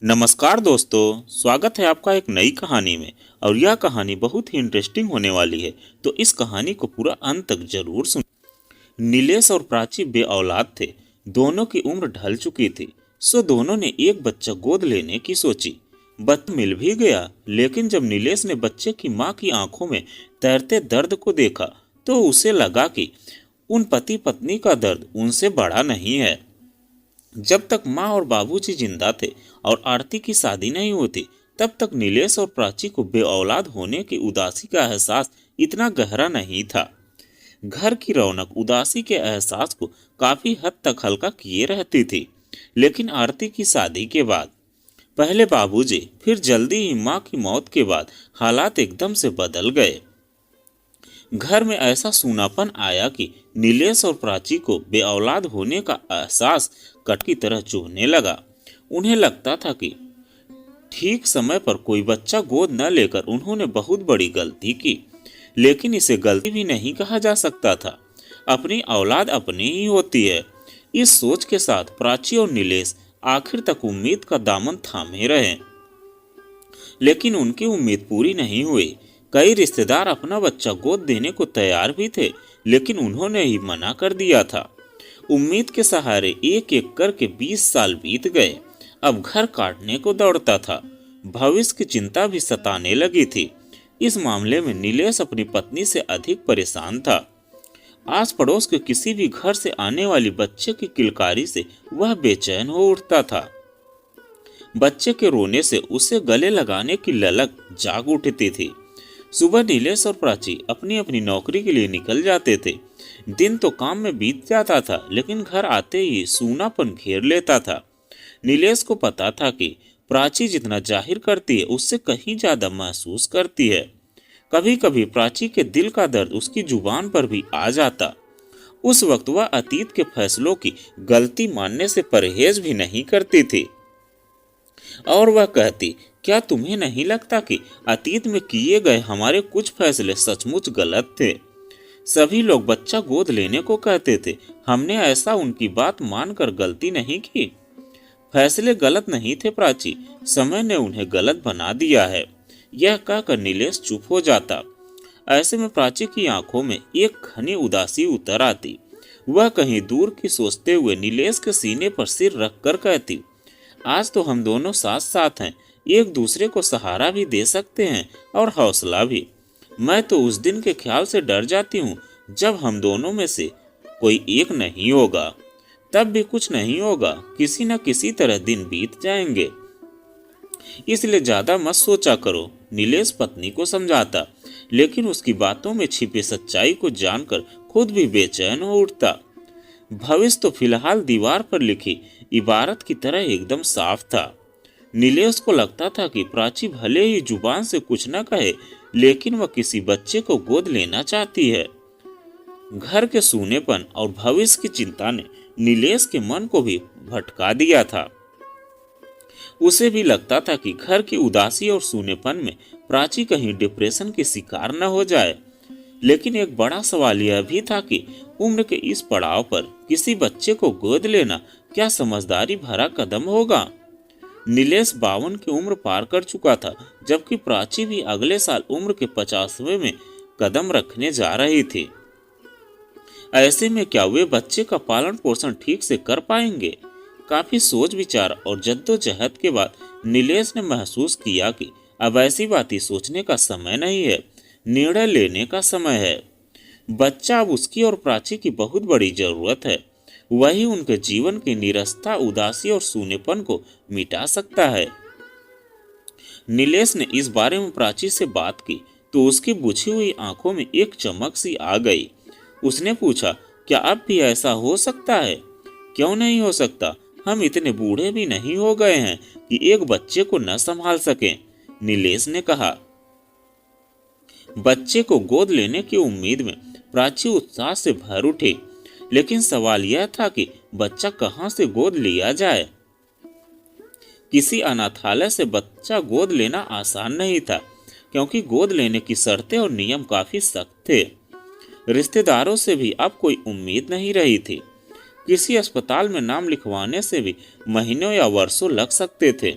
नमस्कार दोस्तों, स्वागत है आपका एक नई कहानी में। और यह कहानी बहुत ही इंटरेस्टिंग होने वाली है, तो इस कहानी को पूरा अंत तक जरूर सुन। नीलेश और प्राची बे औलाद थे। दोनों की उम्र ढल चुकी थी, सो दोनों ने एक बच्चा गोद लेने की सोची। बच्चा मिल भी गया, लेकिन जब नीलेश ने बच्चे की माँ की आंखों में तैरते दर्द को देखा तो उसे लगा कि उन पति पत्नी का दर्द उनसे बड़ा नहीं है। जब तक माँ और बाबूजी जिंदा थे और आरती की शादी नहीं होती, तब तक नीलेश और प्राची को बे औलाद होने की उदासी का एहसास इतना गहरा नहीं था। घर की रौनक उदासी के एहसास को काफी हद तक हल्का किए रहती थी। लेकिन आरती की शादी के बाद, पहले बाबूजी, फिर जल्दी ही माँ की मौत के बाद हालात एकदम से बदल गए। घर में ऐसा सूनापन आया कि नीलेश और प्राची को बे औलाद होने का एहसास कट की तरह चुभने लगा। उन्हें लगता था कि ठीक समय पर कोई बच्चा गोद न लेकर उन्होंने बहुत बड़ी गलती की। लेकिन इसे गलती भी नहीं कहा जा सकता था। अपनी औलाद अपनी ही होती है। इस सोच के साथ प्राची और नीलेश आखिर तक उम्मीद का दामन थामे रहे। लेकिन उनकी उम्मीद पूरी नहीं हुई। कई रिश्तेदार अपना बच्चा गोद देने को तैयार भी थे, लेकिन उन्होंने ही मना कर दिया था। उम्मीद के सहारे एक एक करके 20 साल बीत गए। अब घर काटने को दौड़ता था। भविष्य की चिंता भी सताने लगी थी। इस मामले में नीलेश अपनी पत्नी से अधिक परेशान था। आस पड़ोस के किसी भी घर से आने वाली बच्चे की किलकारी से वह बेचैन हो उठता था। बच्चे के रोने से उसे गले लगाने की ललक जाग उठती थी। सुबह नीलेश और प्राची अपनी अपनी नौकरी के लिए निकल जाते थे। दिन तो काम में बीत जाता था, लेकिन घर आते ही सूनापन घेर लेता था। नीलेश को पता था कि प्राची जितना जाहिर करती है, उससे कहीं ज्यादा महसूस करती है। कभी कभी प्राची के दिल का दर्द उसकी जुबान पर भी आ जाता। उस वक्त वह अतीत के फैसलों की गलती मानने से परहेज भी नहीं करती थी। और वह कहती, क्या तुम्हें नहीं लगता कि अतीत में किए गए हमारे कुछ फैसले सचमुच गलत थे? सभी लोग बच्चा गोद लेने को कहते थे। हमने ऐसा उनकी बात मानकर गलती नहीं की। फैसले गलत नहीं थे प्राची, समय ने उन्हें गलत बना दिया है। यह कहकर नीलेश चुप हो जाता। ऐसे में प्राची की आंखों में एक घनी उदासी उतर आती। वह कहीं दूर की सोचते हुए नीलेश के सीने पर सिर रखकर कहती, आज तो हम दोनों साथ साथ हैं, एक दूसरे को सहारा भी दे सकते हैं और हौसला भी। मैं तो उस दिन के ख्याल से डर जाती हूँ जब हम दोनों में से कोई एक नहीं होगा। तब भी कुछ नहीं होगा, किसी न किसी तरह दिन बीत जाएंगे। इसलिए ज्यादा मत सोचा करो, नीलेश पत्नी को समझाता। लेकिन उसकी बातों में छिपी सच्चाई को जानकर खुद भी बेचैन हो उठता। भविष्य तो फिलहाल दीवार पर लिखी इबारत की तरह एकदम साफ था। नीलेश को लगता था कि प्राची भले ही जुबान से कुछ न कहे, लेकिन वह किसी बच्चे को गोद लेना चाहती है। घर के सूनेपन और भविष्य की चिंता ने नीलेश के मन को भी भटका दिया था। उसे भी लगता था कि घर की उदासी और सूनेपन में प्राची कहीं डिप्रेशन की शिकार न हो जाए। लेकिन एक बड़ा सवाल यह भी था कि उम्र के इस पड़ाव पर किसी बच्चे को गोद लेना क्या समझदारी भरा कदम होगा? नीलेश 52 की उम्र पार कर चुका था, जबकि प्राची भी अगले साल उम्र के 50वें में कदम रखने जा रही थी। ऐसे में क्या वे बच्चे का पालन पोषण ठीक से कर पाएंगे? काफी सोच विचार और जद्दोजहद के बाद नीलेश ने महसूस किया कि अब ऐसी बातें सोचने का समय नहीं है, निर्णय लेने का समय है। बच्चा अब उसकी और प्राची की बहुत बड़ी जरूरत है। वही उनके जीवन की निरस्ता, उदासी और सूनेपन को मिटा सकता है। नीलेश ने इस बारे में प्राची से बात की तो उसकी बुझी हुई आंखों में एक चमक सी आ गई। उसने पूछा, क्या अब भी ऐसा हो सकता है? क्यों नहीं हो सकता? हम इतने बूढ़े भी नहीं हो गए हैं कि एक बच्चे को न संभाल सकें, नीलेश ने कहा। बच्चे को गोद लेने की उम्मीद में प्राची उत्साह से भर उठी। लेकिन सवाल यह था कि बच्चा कहां से गोद लिया जाए। किसी अनाथालय से बच्चा गोद लेना आसान नहीं था, क्योंकि गोद लेने की शर्तें और नियम काफी सख्त थे। रिश्तेदारों से भी अब कोई उम्मीद नहीं रही थी। किसी अस्पताल में नाम लिखवाने से भी महीनों या वर्षों लग सकते थे।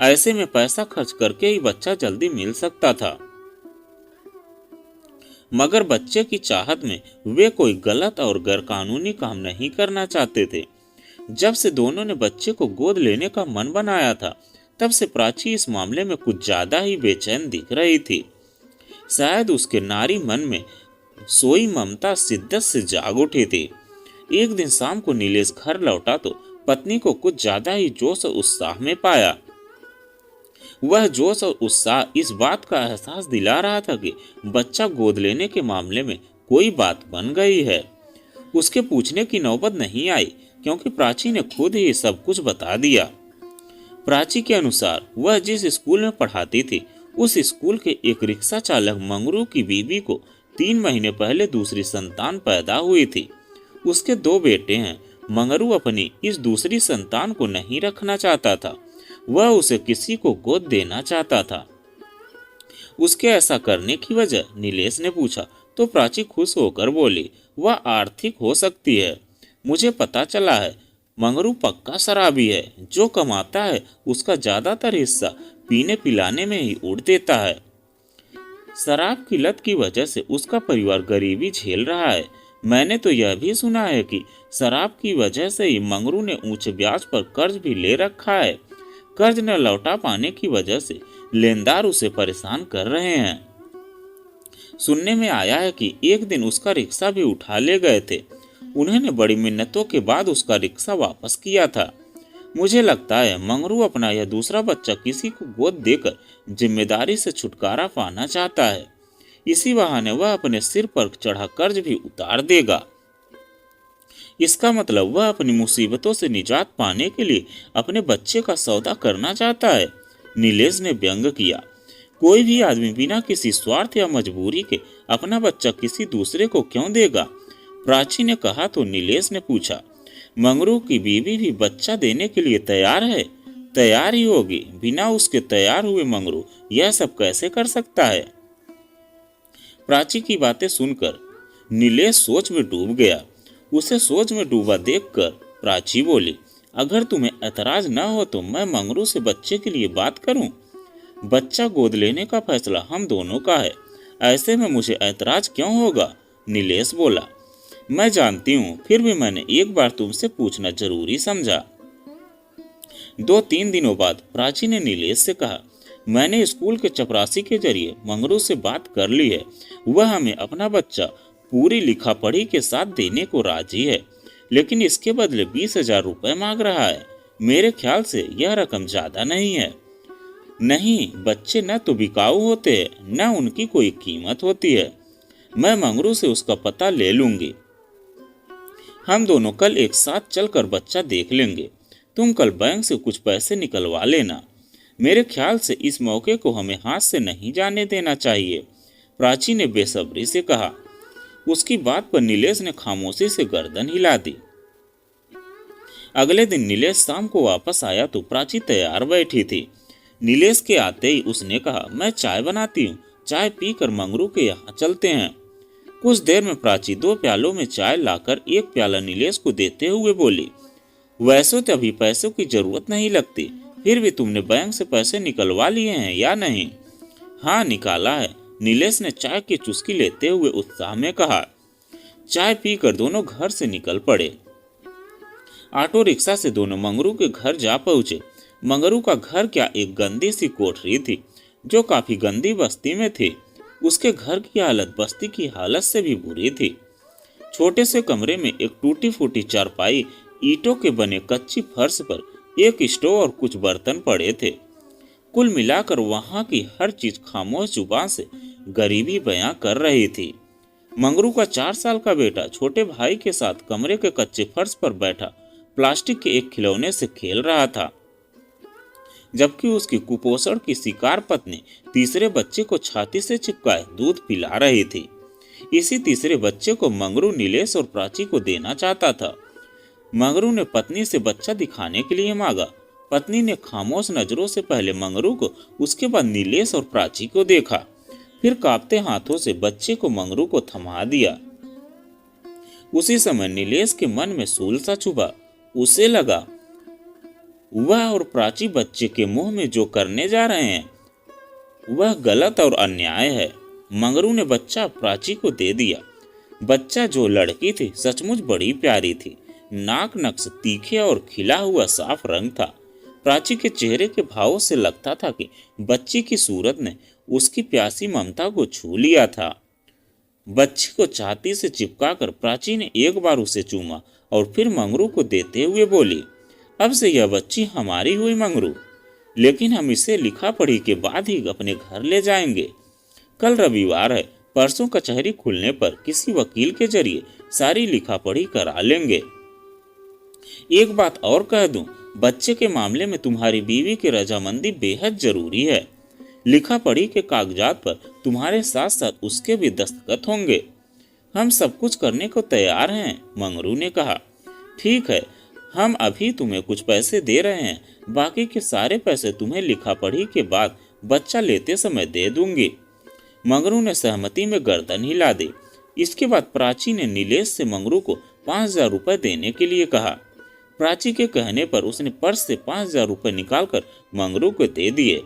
ऐसे में पैसा खर्च करके ही बच्चा जल्दी मिल सकता था। मगर बच्चे की चाहत में वे कोई गलत और गैरकानूनी काम नहीं करना चाहते थे। जब से दोनों ने बच्चे को गोद लेने का मन बनाया था, तब से प्राची इस मामले में कुछ ज्यादा ही बेचैन दिख रही थी। शायद उसके नारी मन में सोई ममता शिद्दत से जाग उठी थी। एक दिन शाम को नीलेश घर लौटा तो पत्नी को कुछ ज्यादा ही जोश और उत्साह में पाया। वह जोश और उत्साह इस बात का एहसास दिला रहा था कि बच्चा गोद लेने के मामले में कोई बात बन गई है। उसके पूछने की नौबत नहीं आई, क्योंकि प्राची ने खुद ही सब कुछ बता दिया। प्राची के अनुसार वह जिस स्कूल में पढ़ाती थी, उस स्कूल के एक रिक्शा चालक मंगरू की बीवी को 3 महीने पहले दूसरी संतान पैदा हुई थी। उसके 2 बेटे हैं। मंगरू अपनी इस दूसरी संतान को नहीं रखना चाहता था, वह उसे किसी को गोद देना चाहता था। उसके ऐसा करने की वजह नीलेश ने पूछा तो प्राची खुश होकर बोली, वह आर्थिक हो सकती है। मुझे पता चला है मंगरू पक्का शराबी है। जो कमाता है उसका ज्यादातर हिस्सा पीने पिलाने में ही उड़ देता है। शराब की लत की वजह से उसका परिवार गरीबी झेल रहा है। मैंने तो यह भी सुना है कि शराब की वजह से ही मंगरू ने ऊंचे ब्याज पर कर्ज भी ले रखा है। कर्ज न लौटा पाने की वजह से लेनदार उसे परेशान कर रहे हैं। सुनने में आया है कि एक दिन उसका रिक्शा भी उठा ले गए थे। उन्होंने बड़ी मिन्नतों के बाद उसका रिक्शा वापस किया था। मुझे लगता है मंगरू अपना यह दूसरा बच्चा किसी को गोद देकर जिम्मेदारी से छुटकारा पाना चाहता है। इसी बहाने वह अपने सिर पर चढ़ा कर्ज भी उतार देगा। इसका मतलब वह अपनी मुसीबतों से निजात पाने के लिए अपने बच्चे का सौदा करना चाहता है। नीलेश ने व्यंग किया। कोई भी आदमी बिना किसी स्वार्थ या मजबूरी के अपना बच्चा किसी दूसरे को क्यों देगा? प्राची ने कहा तो नीलेश ने पूछा, मंगरू की बीवी भी बच्चा देने के लिए तैयार है? तैयार ही होगी। बिना उसके तैयार हुए मंगरू यह सब कैसे कर सकता है? प्राची की बातें सुनकर नीलेश सोच में डूब गया। उसे सोच में डूबा देखकर प्राची बोली, अगर तुम्हें ऐतराज न हो तो मैं मंगरू से बच्चे के लिए बात करूं। बच्चा गोद लेने का फैसला हम दोनों का है, ऐसे में मुझे ऐतराज क्यों होगा? नीलेश बोला, मैं जानती हूँ, फिर भी मैंने एक बार तुमसे पूछना जरूरी समझा। 2-3 दिनों बाद प्राची ने नीलेश से कहा, मैंने स्कूल के चपरासी के जरिए मंगरू से बात कर ली है। वह हमें अपना बच्चा पूरी लिखा पढ़ी के साथ देने को राजी है, लेकिन इसके बदले 20,000 रुपए मांग रहा है। मेरे ख्याल से यह रकम ज्यादा नहीं है। नहीं, बच्चे न तो बिकाऊ होते हैं, न उनकी कोई कीमत होती है। मैं मंगरू से उसका पता ले लूंगी। हम दोनों कल एक साथ चलकर बच्चा देख लेंगे। तुम कल बैंक से कुछ पैसे निकलवा लेना। मेरे ख्याल से इस मौके को हमें हाथ से नहीं जाने देना चाहिए। प्राची ने बेसब्री से कहा। उसकी बात पर नीलेश ने खामोशी से गर्दन हिला दी। अगले दिन नीलेश शाम को वापस आया तो प्राची तैयार बैठी थी। नीलेश के आते ही उसने कहा, मैं चाय बनाती हूँ, चाय पीकर मंगरू के यहाँ चलते हैं। कुछ देर में प्राची 2 प्यालों में चाय लाकर एक प्याला नीलेश को देते हुए बोली, वैसे तो अभी पैसों की जरूरत नहीं लगती, फिर भी तुमने बैंक से पैसे निकलवा लिए हैं या नहीं? हाँ, निकाला है, नीलेश ने चाय की चुस्की लेते हुए उत्साह में कहा। चाय पीकर दोनों घर से निकल पड़े। ऑटो रिक्शा से दोनों मंगरू के घर जा पहुंचे। मंगरू का घर क्या एक गंदी सी कोठरी थी, जो काफी गंदी बस्ती में थी। उसके घर की हालत बस्ती की हालत से भी बुरी थी। छोटे से कमरे में एक टूटी फूटी चारपाई, ईंटों के बने कच्ची फर्श पर एक स्टोव और कुछ बर्तन पड़े थे। कुल मिलाकर वहां की हर चीज खामोश जुबान से गरीबी बयां कर रही थी। मंगरू का 4 साल का बेटा छोटे भाई के साथ कमरे के कच्चे फर्श पर बैठा प्लास्टिक के एक खिलौने से खेल रहा था, जबकि उसकी कुपोषण की शिकार पत्नी तीसरे बच्चे को छाती से चिपकाए दूध पिला रही थी। इसी तीसरे बच्चे को मंगरू नीलेश और प्राची को देना चाहता था। मंगरू ने पत्नी से बच्चा दिखाने के लिए मांगा। पत्नी ने खामोश नजरों से पहले मंगरू को, उसके बाद नीलेश और प्राची को देखा, फिर कांपते हाथों से बच्चे को मंगरू को थमा दिया। उसी समय नीलेश के मन में सूल सा चुभा। उसे लगा वह और प्राची बच्चे के मुंह में जो करने जा रहे हैं वह गलत और अन्याय है। मंगरू ने बच्चा प्राची को दे दिया। बच्चा जो लड़की थी सचमुच बड़ी प्यारी थी। नाक नक्श तीखे और खिला हुआ साफ रंग था। प्राची के चेहरे के भावों से लगता था कि बच्ची की सूरत ने उसकी प्यासी ममता को छू लिया था। बच्ची को छाती से चिपकाकर प्राची ने एक बार उसे चूमा और फिर मंगरू को देते हुए बोली, अब से यह बच्ची हमारी हुई मंगरू, लेकिन हम इसे लिखा पढ़ी के बाद ही अपने घर ले जाएंगे। कल रविवार है, परसों कचहरी खुलने पर किसी वकील के जरिए सारी लिखा पढ़ी करा लेंगे। एक बात और कह दूं, बच्चे के मामले में तुम्हारी बीवी की रजामंदी बेहद जरूरी है। लिखा पढ़ी के कागजात पर तुम्हारे साथ साथ उसके भी दस्तखत होंगे। हम सब कुछ करने को तैयार हैं, मंगरू ने कहा। ठीक है, हम अभी तुम्हें कुछ पैसे दे रहे हैं, बाकी के सारे पैसे तुम्हें लिखा पढ़ी के बाद बच्चा लेते समय दे दूंगी। मंगरू ने सहमति में गर्दन हिला दी। इसके बाद प्राची ने नीलेश से मंगरू को 5,000 रुपए देने के लिए कहा। प्राची के कहने पर उसने पर्स से 5,000 रुपए निकालकर मंगरू को दे दिए।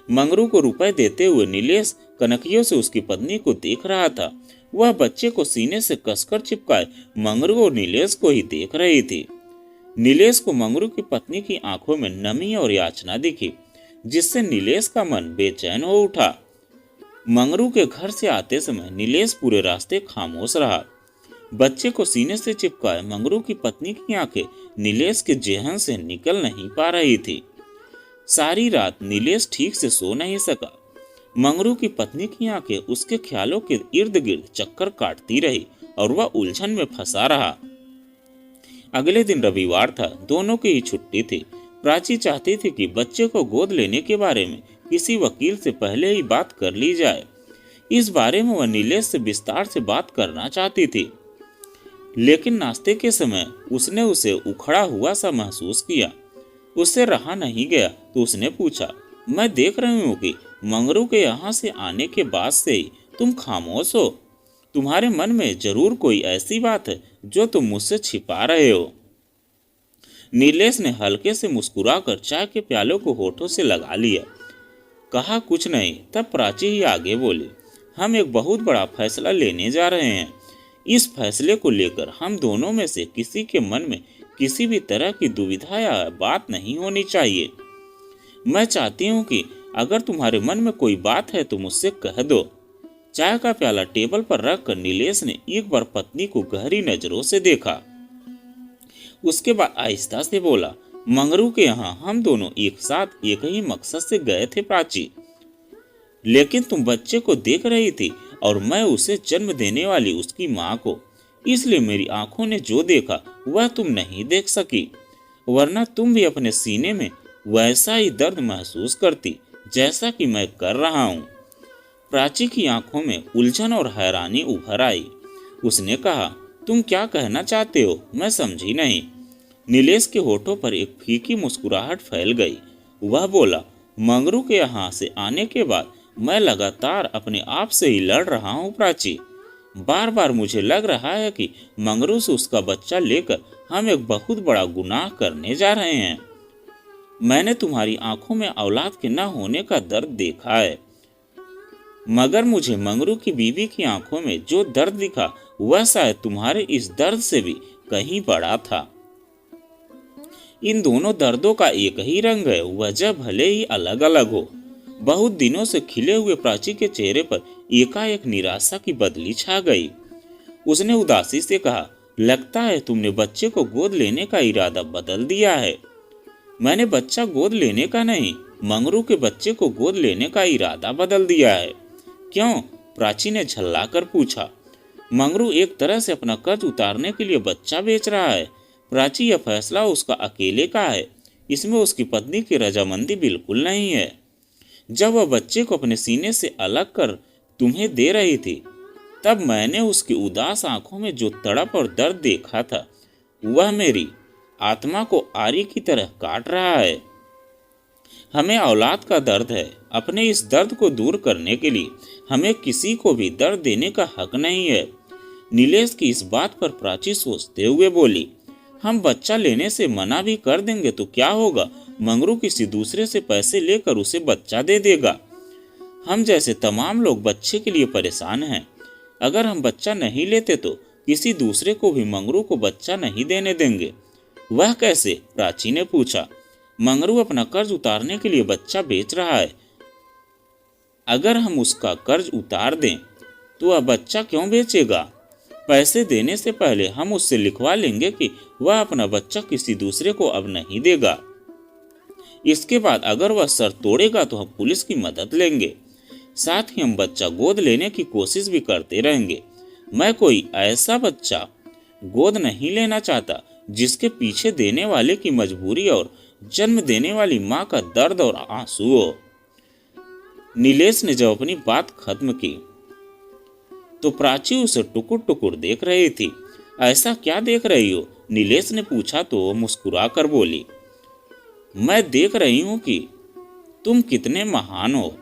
मंगरू को रुपए देते हुए नीलेश कनखियों से उसकी पत्नी को देख रहा था। वह बच्चे को सीने से कसकर चिपकाए मंगरू और नीलेश को ही देख रही थी। नीलेश को मंगरू की पत्नी की आंखों में नमी और याचना दिखी, जिससे नीलेश का मन बेचैन हो उठा। मंगरू के घर से आते समय नीलेश पूरे रास्ते खामोश रहा। बच्चे को सीने से चिपकाए मंगरू की पत्नी की आंखें नीलेश के जेहन से निकल नहीं पा रही थी। सारी रात नीलेश ठीक से सो नहीं सका। मंगरू की पत्नी की आंखें उसके ख्यालों के इर्द गिर्द चक्कर काटती रही और वह उलझन में फंसा रहा। अगले दिन रविवार था, दोनों की ही छुट्टी थी। प्राची चाहती थी कि बच्चे को गोद लेने के बारे में किसी वकील से पहले ही बात कर ली जाए। इस बारे में वह नीलेश से विस्तार से बात करना चाहती थी, लेकिन नाश्ते के समय उसने उसे उखड़ा हुआ सा महसूस किया। उससे रहा नहीं गया तो उसने पूछा, मैं देख रही हूँ कि मंगरू के यहाँ से आने के बाद से ही तुम खामोश हो। तुम्हारे मन में जरूर कोई ऐसी बात है जो तुम मुझसे छिपा रहे हो। नीलेश ने हल्के से मुस्कुराकर चाय के प्यालों को होठों से लगा लिया। कहा, कुछ नहीं। तब प्राची ही आगे बोली, हम एक बहुत बड़ा फैसला लेने जा रहे हैं। इस फैसले को लेकर हम दोनों में से किसी के मन में किसी भी तरह की दुविधा या बात नहीं होनी चाहिए। मैं चाहती हूँ कि अगर तुम्हारे मन में कोई बात है तो मुझसे कह दो। चाय का प्याला टेबल पर रखकर नीलेश ने एक बार पत्नी को गहरी नजरों से देखा। उसके बाद आहिस्ता से बोला, मंगरू के यहाँ हम दोनों एक साथ एक ही मकसद से गए थे प्राची, लेकिन तुम बच्चे को देख रही थी और मैं उसे जन्म देने वाली उसकी माँ को, इसलिए मेरी आंखों ने जो देखा वह तुम नहीं देख सकी, वरना तुम भी अपने सीने में वैसा ही दर्द महसूस करती जैसा कि मैं कर रहा हूँ। प्राची की आंखों में उलझन और हैरानी उभर आई। उसने कहा, तुम क्या कहना चाहते हो? मैं समझी नहीं। नीलेश के होठों पर एक फीकी मुस्कुराहट फैल गई। वह बोला, मंगरू के यहाँ से आने के बाद मैं लगातार अपने आप से ही लड़ रहा हूँ प्राची। बार बार मुझे लग रहा है कि मंगरू से उसका बच्चा लेकर हम एक बहुत बड़ा गुनाह करने जा रहे हैं। मैंने तुम्हारी आंखों में औलाद के न होने का दर्द देखा है, मगर मुझे मंगरू की बीवी की आंखों में जो दर्द दिखा वह शायद तुम्हारे इस दर्द से भी कहीं बड़ा था। इन दोनों दर्दों का एक ही रंग है, वजह भले ही अलग अलग हो। बहुत दिनों से खिले हुए प्राची के चेहरे पर एकाएक निराशा की बदली छा गई। उसने उदासी से कहा, लगता है तुमने बच्चे को गोद लेने का इरादा बदल दिया है। मैंने बच्चा गोद लेने का नहीं, मंगरू के बच्चे को गोद लेने का इरादा बदल दिया है। क्यों? प्राची ने झल्लाकर पूछा। मंगरू एक तरह से अपना कर्ज उतारने के लिए बच्चा बेच रहा है प्राची। यह फैसला उसका अकेले का है, इसमें उसकी पत्नी की रजामंदी बिल्कुल नहीं है। जब वह बच्चे को अपने सीने से अलग कर तुम्हें दे रही थी, तब मैंने उसकी उदास आंखों में जो तड़प और दर्द देखा था वह मेरी आत्मा को आरी की तरह काट रहा है। हमें औलाद का दर्द है। अपने इस दर्द को दूर करने के लिए हमें किसी को भी दर्द देने का हक नहीं है। नीलेश की इस बात पर प्राची सोचते हुए बोली, हम बच्चा लेने से मना भी कर देंगे तो क्या होगा? मंगरू किसी दूसरे से पैसे लेकर उसे बच्चा दे देगा। हम जैसे तमाम लोग बच्चे के लिए परेशान हैं। अगर हम बच्चा नहीं लेते तो किसी दूसरे को भी मंगरू को बच्चा नहीं देने देंगे। वह कैसे? प्राची ने पूछा। मंगरू अपना कर्ज उतारने के लिए बच्चा बेच रहा है। अगर हम उसका कर्ज उतार दें तो वह बच्चा क्यों बेचेगा? पैसे देने से पहले हम उससे लिखवा लेंगे कि वह अपना बच्चा किसी दूसरे को अब नहीं देगा। इसके बाद अगर वह शर्त तोड़ेगा तो हम पुलिस की मदद लेंगे। साथ ही हम बच्चा गोद लेने की कोशिश भी करते रहेंगे। मैं कोई ऐसा बच्चा गोद नहीं लेना चाहता जिसके पीछे देने वाले की मजबूरी और जन्म देने वाली माँ का दर्द और आंसू हो। नीलेश ने जब अपनी बात खत्म की तो प्राची उसे टुकुर टुकुर देख रही थी। ऐसा क्या देख रही हो? नीलेश ने पूछा तो वो मुस्कुरा कर बोली, मैं देख रही हूं कि तुम कितने महान हो।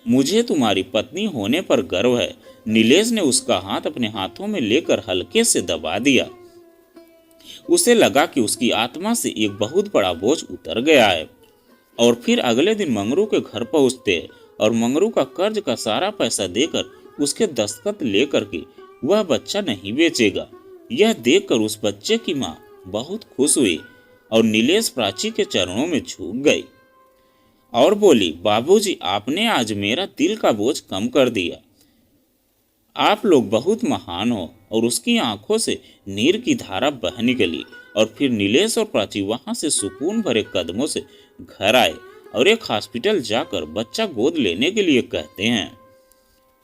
मुझे तुम्हारी पत्नी होने पर गर्व है। नीलेश ने उसका हाथ अपने हाथों में लेकर हल्के से दबा दिया। उसे लगा कि उसकी आत्मा से एक बहुत बड़ा बोझ उतर गया है। और फिर अगले दिन मंगरू के घर पहुंचते हैं और मंगरू का कर्ज का सारा पैसा देकर उसके दस्तखत लेकर के वह बच्चा नहीं बेचेगा। यह देखकर उस बच्चे की माँ बहुत खुश हुई और नीलेश प्राची के चरणों में झुक गई और बोली, बाबूजी, आपने आज मेरा दिल का बोझ कम कर दिया। आप लोग बहुत महान हो। और उसकी आंखों से नीर की धारा बह निकली। और फिर नीलेश और प्राची वहां से सुकून भरे कदमों से घर आए और एक हॉस्पिटल जाकर बच्चा गोद लेने के लिए कहते हैं।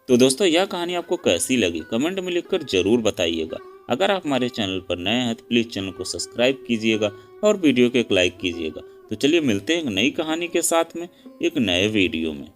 तो दोस्तों, यह कहानी आपको कैसी लगी कमेंट में लिखकर जरूर बताइएगा। अगर आप हमारे चैनल पर नए हैं तो प्लीज चैनल को सब्सक्राइब कीजिएगा और वीडियो को एक लाइक कीजिएगा। तो चलिए मिलते हैं एक नई कहानी के साथ में एक नए वीडियो में।